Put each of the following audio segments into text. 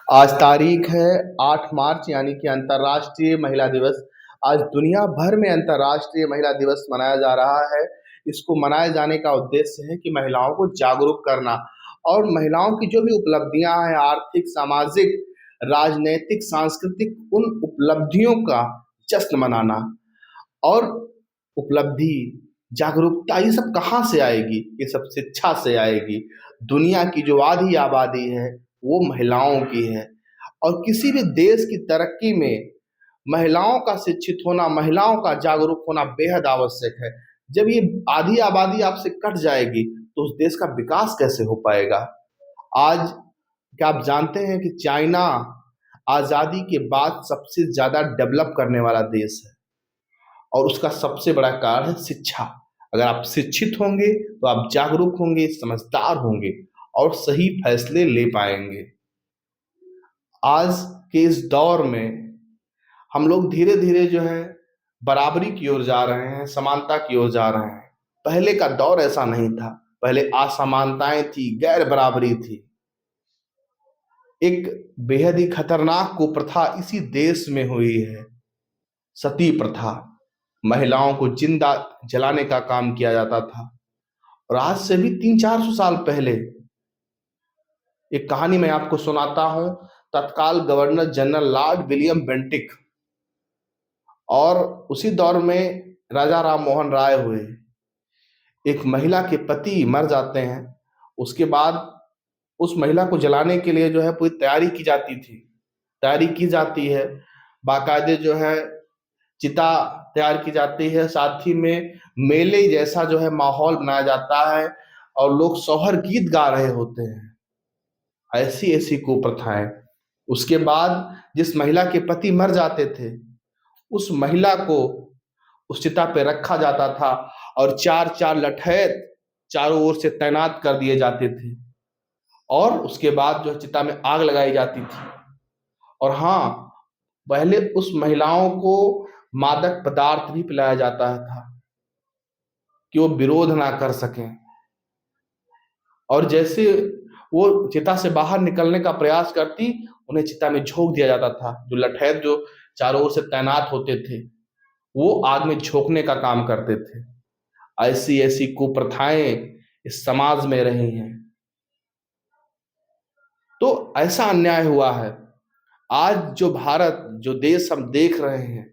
आज तारीख है 8 मार्च यानी कि अंतर्राष्ट्रीय महिला दिवस। आज दुनिया भर में अंतर्राष्ट्रीय महिला दिवस मनाया जा रहा है। इसको मनाए जाने का उद्देश्य है कि महिलाओं को जागरूक करना और महिलाओं की जो भी उपलब्धियां हैं आर्थिक, सामाजिक, राजनैतिक, सांस्कृतिक उन उपलब्धियों का जश्न मनाना। और उपलब्धि, जागरूकता ये सब कहाँ से आएगी? ये सब शिक्षा से आएगी। दुनिया की जो आधी आबादी है वो महिलाओं की है और किसी भी देश की तरक्की में महिलाओं का शिक्षित होना, महिलाओं का जागरूक होना बेहद आवश्यक है। जब ये आधी आबादी आपसे कट जाएगी तो उस देश का विकास कैसे हो पाएगा? आज क्या आप जानते हैं कि चाइना आज़ादी के बाद सबसे ज़्यादा डेवलप करने वाला देश है और उसका सबसे बड़ा कारण है शिक्षा। अगर आप शिक्षित होंगे तो आप जागरूक होंगे, समझदार होंगे और सही फैसले ले पाएंगे। आज के इस दौर में हम लोग धीरे धीरे जो है बराबरी की ओर जा रहे हैं, समानता की ओर जा रहे हैं। पहले का दौर ऐसा नहीं था। पहले असमानताएं थी, गैर बराबरी थी। एक बेहद ही खतरनाक कुप्रथा इसी देश में हुई है, सती प्रथा। महिलाओं को जिंदा जलाने का काम किया जाता था। और आज से भी 300-400 साल पहले एक कहानी मैं आपको सुनाता हूं। तत्काल governor general Lord William Bentinck और उसी दौर में राजा राम मोहन राय हुए। एक महिला के पति मर जाते हैं। उसके बाद उस महिला को जलाने के लिए जो है पूरी तैयारी की जाती थी, तैयारी की जाती है। बाकायदे जो है चिता तैयार की जाती है, साथ ही में मेले जैसा जो है माहौल बनाया जाता है और लोग सोहर गीत गा रहे होते हैं। ऐसी ऐसी कुप्रथाएं। उसके बाद जिस महिला के पति मर जाते थे उस महिला को उस चिता पे रखा जाता था और चार चार लठैत चारों ओर से तैनात कर दिए जाते थे और उसके बाद जो है चिता में आग लगाई जाती थी। और हाँ, पहले उस महिलाओं को मादक पदार्थ भी पिलाया जाता था कि वो विरोध ना कर सकें। और जैसे वो चिता से बाहर निकलने का प्रयास करती, उन्हें चिता में झोंक दिया जाता था। जो लठैत जो चारों ओर से तैनात होते थे वो आग में झोंकने का काम करते थे। ऐसी ऐसी कुप्रथाएं इस समाज में रही हैं। तो ऐसा अन्याय हुआ है। आज जो भारत, जो देश हम देख रहे हैं,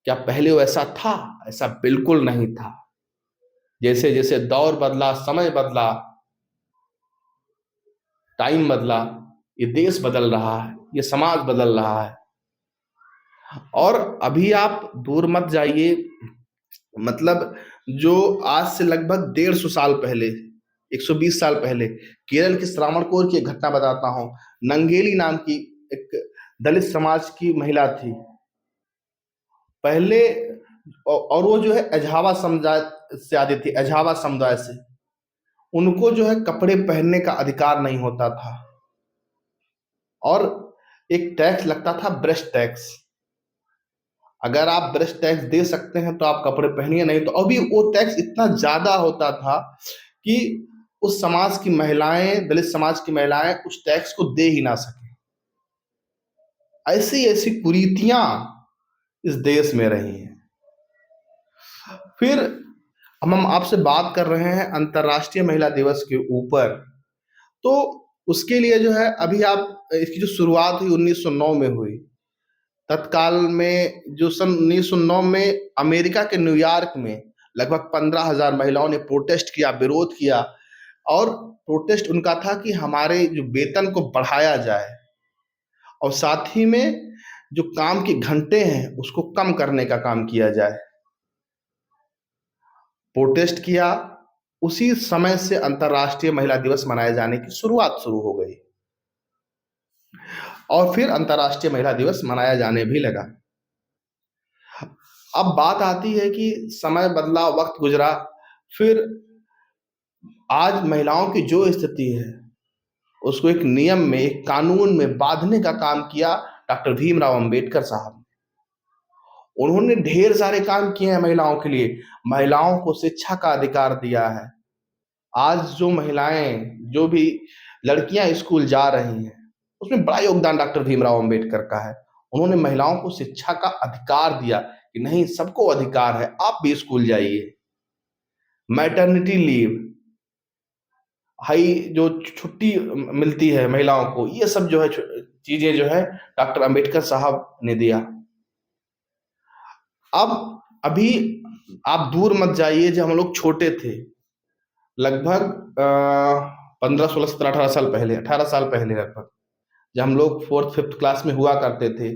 क्या पहले वो ऐसा था? ऐसा बिल्कुल नहीं था। जैसे जैसे दौर बदला, समय बदला, टाइम बदला, ये देश बदल रहा है, ये समाज बदल रहा है। और अभी आप दूर मत जाइए, मतलब जो आज से लगभग 150 साल पहले, 120 साल पहले केरल के श्रावणकोर की एक घटना बताता हूँ। नंगेली नाम की एक दलित समाज की महिला थी पहले। और वो जो है अझावा समुदाय से आती थी, अझावा समुदाय से। उनको जो है कपड़े पहनने का अधिकार नहीं होता था और एक टैक्स लगता था, ब्रेस्ट टैक्स। अगर आप ब्रेस्ट टैक्स दे सकते हैं तो आप कपड़े पहनिए, नहीं तो अभी वो टैक्स इतना ज्यादा होता था कि उस समाज की महिलाएं, दलित समाज की महिलाएं उस टैक्स को दे ही ना सके। ऐसी ऐसी कुरीतियां इस देश में रही हैं। फिर हम आपसे बात कर रहे हैं अंतर्राष्ट्रीय महिला दिवस के ऊपर। तो उसके लिए जो है अभी आप इसकी जो शुरुआत हुई 1909 में हुई। तत्काल में जो सन 1909 में अमेरिका के न्यूयॉर्क में लगभग 15,000 महिलाओं ने प्रोटेस्ट किया, विरोध किया। और प्रोटेस्ट उनका था कि हमारे जो वेतन को बढ़ाया जाए और साथ ही में जो काम के घंटे हैं उसको कम करने का काम किया जाए। प्रोटेस्ट किया, उसी समय से अंतर्राष्ट्रीय महिला दिवस मनाए जाने की शुरुआत शुरू हो गई और फिर अंतर्राष्ट्रीय महिला दिवस मनाया जाने भी लगा। अब बात आती है कि समय बदला, वक्त गुजरा, फिर आज महिलाओं की जो स्थिति है उसको एक नियम में, एक कानून में बांधने का काम किया डॉक्टर भीमराव अंबेडकर साहब। उन्होंने ढेर सारे काम किए हैं महिलाओं के लिए। महिलाओं को शिक्षा का अधिकार दिया है। आज जो महिलाएं, जो भी लड़कियां स्कूल जा रही हैं उसमें बड़ा योगदान डॉक्टर भीमराव अंबेडकर का है। उन्होंने महिलाओं को शिक्षा का अधिकार दिया कि नहीं, सबको अधिकार है, आप भी स्कूल जाइए। मैटरनिटी लीव, हाई जो छुट्टी मिलती है महिलाओं को, ये सब जो है चीजें जो है डॉक्टर अंबेडकर साहब ने दिया। अब अभी आप दूर मत जाइए, जब हम लोग छोटे थे, लगभग 15 16 17 18 साल पहले लगभग, जब हम लोग 4th 5th क्लास में हुआ करते थे,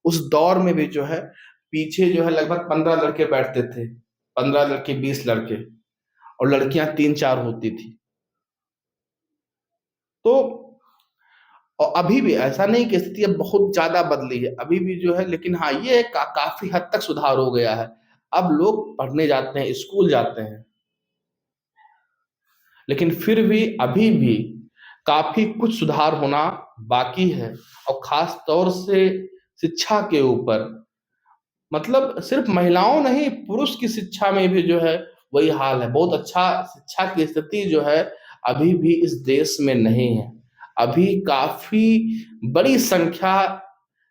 उस दौर में भी जो है पीछे जो है लगभग 15 लड़के बैठते थे, 15 लड़के 20 लड़के, और लड़कियां 3 4 होती थी। तो और अभी भी ऐसा नहीं कि स्थिति अब बहुत ज्यादा बदली है, अभी भी जो है, लेकिन हाँ ये काफी हद तक सुधार हो गया है। अब लोग पढ़ने जाते हैं, स्कूल जाते हैं, लेकिन फिर भी अभी भी काफी कुछ सुधार होना बाकी है। और खास तौर से शिक्षा के ऊपर, मतलब सिर्फ महिलाओं नहीं, पुरुष की शिक्षा में भी जो है वही हाल है। बहुत अच्छा शिक्षा की स्थिति जो है अभी भी इस देश में नहीं है। अभी काफी बड़ी संख्या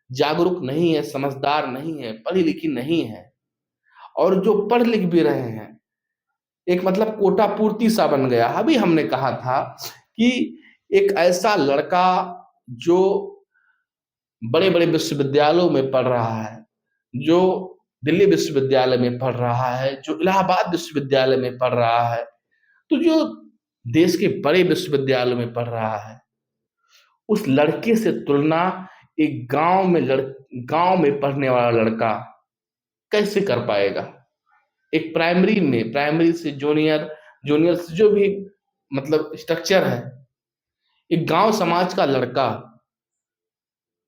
जागरूक नहीं है, समझदार नहीं है, पढ़ी लिखी नहीं है। और जो पढ़ लिख भी रहे हैं, एक मतलब कोटा पूर्ति सा बन गया। अभी हमने कहा था कि एक ऐसा लड़का जो बड़े बड़े विश्वविद्यालयों में पढ़ रहा है, जो दिल्ली विश्वविद्यालय में पढ़ रहा है, जो इलाहाबाद विश्वविद्यालय में पढ़ रहा है, तो जो देश के बड़े विश्वविद्यालय में पढ़ रहा है, उस लड़के से तुलना एक गांव में पढ़ने वाला लड़का कैसे कर पाएगा। एक प्राइमरी से जूनियर, जूनियर से जो भी मतलब स्ट्रक्चर है, एक गांव समाज का लड़का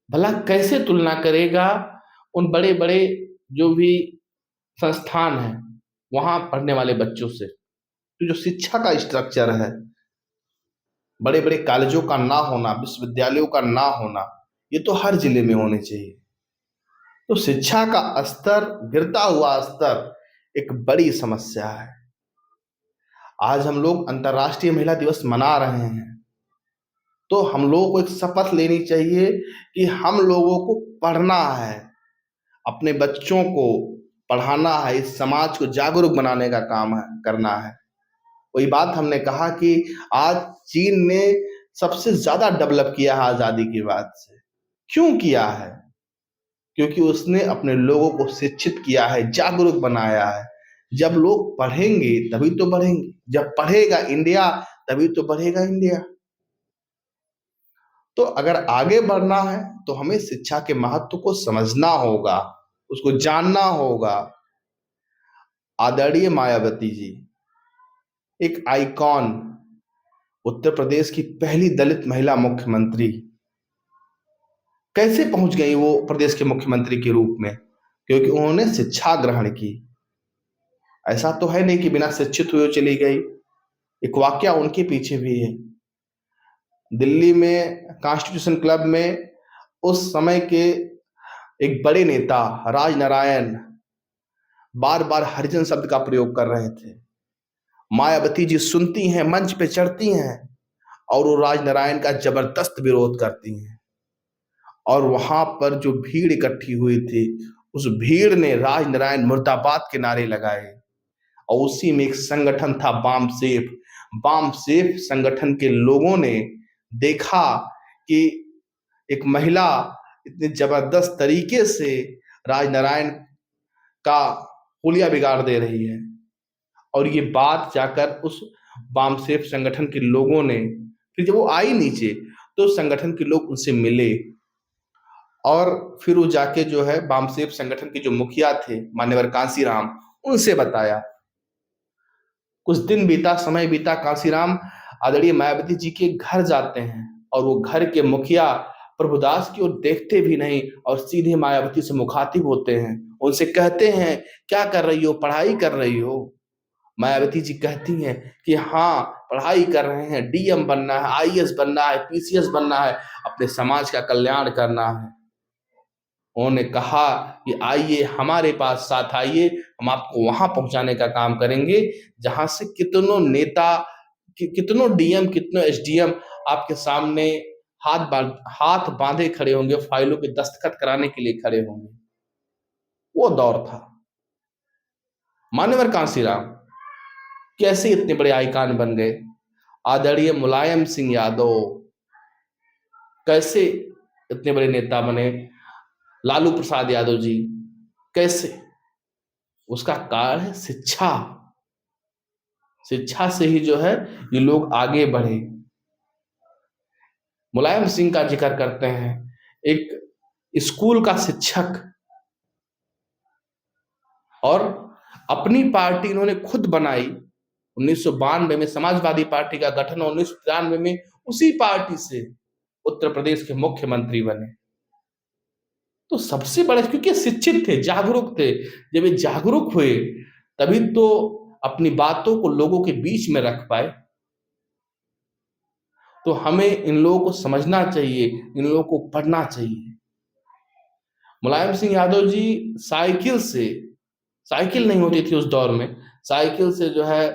भला कैसे तुलना करेगा उन बड़े बड़े जो भी संस्थान हैं वहां पढ़ने वाले बच्चों से। तो जो शिक्षा का स्ट्रक्चर है, बड़े बड़े कॉलेजों का ना होना, विश्वविद्यालयों का ना होना, ये तो हर जिले में होने चाहिए। तो शिक्षा का स्तर, गिरता हुआ स्तर एक बड़ी समस्या है। आज हम लोग अंतर्राष्ट्रीय महिला दिवस मना रहे हैं, तो हम लोगों को एक शपथ लेनी चाहिए कि हम लोगों को पढ़ना है, अपने बच्चों को पढ़ाना है, इस समाज को जागरूक बनाने का काम है, करना है। वही बात हमने कहा कि आज चीन ने सबसे ज्यादा डेवलप किया है आजादी के बाद से। क्यों किया है? क्योंकि उसने अपने लोगों को शिक्षित किया है, जागरूक बनाया है। जब लोग पढ़ेंगे तभी तो बढ़ेंगे, जब पढ़ेगा इंडिया तभी तो बढ़ेगा इंडिया। तो अगर आगे बढ़ना है तो हमें शिक्षा के महत्व को समझना होगा, उसको जानना होगा। आदरणीय मायावती जी, एक आइकॉन, उत्तर प्रदेश की पहली दलित महिला मुख्यमंत्री, कैसे पहुंच गई वो प्रदेश के मुख्यमंत्री के रूप में? क्योंकि उन्होंने शिक्षा ग्रहण की। ऐसा तो है नहीं कि बिना शिक्षित हुए चली गई। एक वाकया उनके पीछे भी है। दिल्ली में कॉन्स्टिट्यूशन क्लब में उस समय के एक बड़े नेता राजनारायण बार बार हरिजन शब्द का प्रयोग कर रहे थे। मायावती जी सुनती हैं, मंच पे चढ़ती हैं और वो राजनारायण का जबरदस्त विरोध करती हैं। और वहां पर जो भीड़ इकट्ठी हुई थी, उस भीड़ ने राजनारायण मुर्दाबाद के नारे लगाए। और उसी में एक संगठन था बाम सेफ। बाम सेफ संगठन के लोगों ने देखा कि एक महिला इतने जबरदस्त तरीके से राजनारायण का हुलिया बिगाड़ दे रही है, और ये बात जाकर उस बाम सेफ संगठन के लोगों ने, फिर जब वो आई नीचे तो संगठन के लोग उनसे मिले, और फिर वो जाके जो है बामसेफ संगठन के जो मुखिया थे मान्यवर कांसीराम, उनसे बताया। कुछ दिन बीता, समय बीता, कांसीराम आदरणीय मायावती जी के घर जाते हैं और वो घर के मुखिया प्रभुदास की ओर देखते भी नहीं और सीधे मायावती से मुखातिब होते हैं। उनसे कहते हैं, क्या कर रही हो? पढ़ाई कर रही हो? मायावती जी कहती हैं कि हाँ, पढ़ाई कर रहे हैं, डीएम बनना है, आईएएस बनना है, पीसीएस बनना है, अपने समाज का कल्याण करना है। उन्होंने कहा कि आइए हमारे पास, साथ आइए, हम आपको वहां पहुंचाने का काम करेंगे जहां से कितनों नेता, कितनों डीएम, कितनों एसडीएम आपके सामने हाथ बांधे खड़े होंगे, फाइलों के दस्तखत कराने के लिए खड़े होंगे। वो दौर था। मान्यवर कांशीराम कैसे इतने बड़े आइकान बन गए। आदरणीय मुलायम सिंह यादव कैसे इतने बड़े नेता बने। लालू प्रसाद यादव जी कैसे। उसका कारण है शिक्षा। शिक्षा से ही जो है ये लोग आगे बढ़े। मुलायम सिंह का जिक्र करते हैं, एक स्कूल का शिक्षक, और अपनी पार्टी इन्होंने खुद बनाई। 1992 में समाजवादी पार्टी का गठन, 1993 में उसी पार्टी से उत्तर प्रदेश के मुख्यमंत्री बने। तो सबसे बड़ा, क्योंकि शिक्षित थे, जागरूक थे। जब ये जागरूक हुए तभी तो अपनी बातों को लोगों के बीच में रख पाए। तो हमें इन लोगों को समझना चाहिए, इन लोगों को पढ़ना चाहिए। मुलायम सिंह यादव जी साइकिल नहीं होती थी उस दौर में, साइकिल से जो है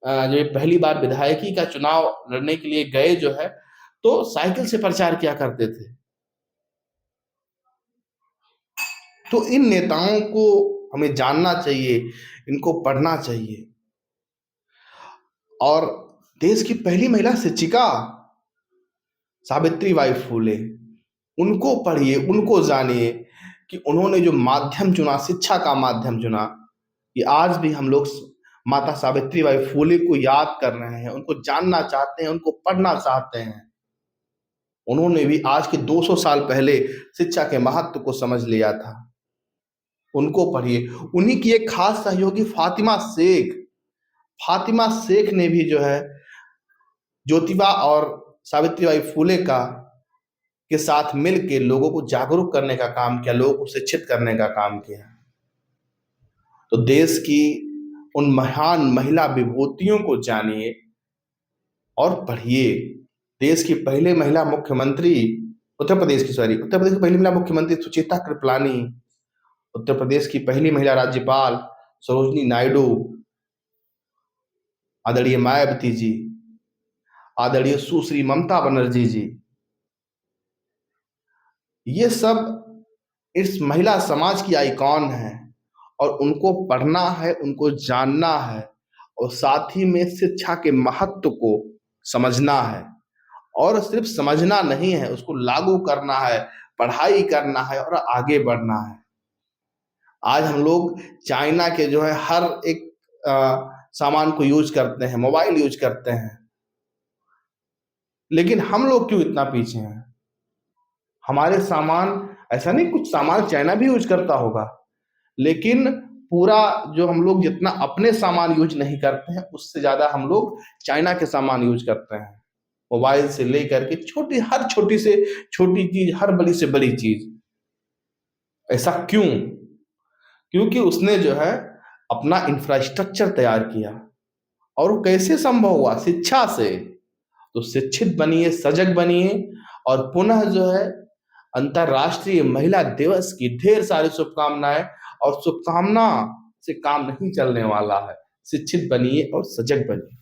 जो ये पहली बार विधायकी का चुनाव लड़ने के लिए गए जो है, तो साइकिल से प्रचार किया करते थे। तो इन नेताओं को हमें जानना चाहिए, इनको पढ़ना चाहिए। और देश की पहली महिला शिक्षिका सावित्रीबाई फूले, उनको पढ़िए, उनको जानिए कि उन्होंने जो माध्यम चुना, शिक्षा का माध्यम चुना। ये आज भी हम लोग माता सावित्रीबाई फूले को याद कर रहे हैं, उनको जानना चाहते हैं, उनको पढ़ना चाहते हैं। उन्होंने भी आज के 200 साल पहले शिक्षा के महत्व को समझ लिया था। उनको पढ़िए। उन्हीं की एक खास सहयोगी फातिमा शेख ने भी जो है ज्योतिबा और सावित्रीबाई फूले के साथ मिलकर लोगों को जागरूक करने का काम किया, लोगों को शिक्षित करने का काम किया। तो देश की उन महान महिला विभूतियों को जानिए और पढ़िए। देश की पहले महिला मुख्यमंत्री उत्तर प्रदेश की पहली महिला मुख्यमंत्री सुचेता कृपलानी, उत्तर प्रदेश की पहली महिला राज्यपाल सरोजनी नायडू, आदरणीय मायावती जी, आदरणीय सुश्री ममता बनर्जी जी, ये सब इस महिला समाज की आइकॉन है। और उनको पढ़ना है, उनको जानना है, और साथ ही में शिक्षा के महत्व को समझना है। और सिर्फ समझना नहीं है, उसको लागू करना है, पढ़ाई करना है और आगे बढ़ना है। आज हम लोग चाइना के जो है हर एक सामान को यूज करते हैं, मोबाइल यूज करते हैं, लेकिन हम लोग क्यों इतना पीछे हैं। हमारे सामान, ऐसा नहीं कुछ सामान चाइना भी यूज करता होगा, लेकिन पूरा जो हम लोग जितना अपने सामान यूज नहीं करते हैं, उससे ज्यादा हम लोग चाइना के सामान यूज करते हैं। मोबाइल से लेकर के हर छोटी से छोटी चीज, हर बड़ी से बड़ी चीज। ऐसा क्यों? क्योंकि उसने जो है अपना इंफ्रास्ट्रक्चर तैयार किया। और वो कैसे संभव हुआ? शिक्षा से। तो शिक्षित बनिए, सजग बनिए, और पुनः जो है अंतरराष्ट्रीय महिला दिवस की ढेर सारी शुभकामनाएं। और शुभकामना से काम नहीं चलने वाला है। शिक्षित बनिए और सजग बनिए।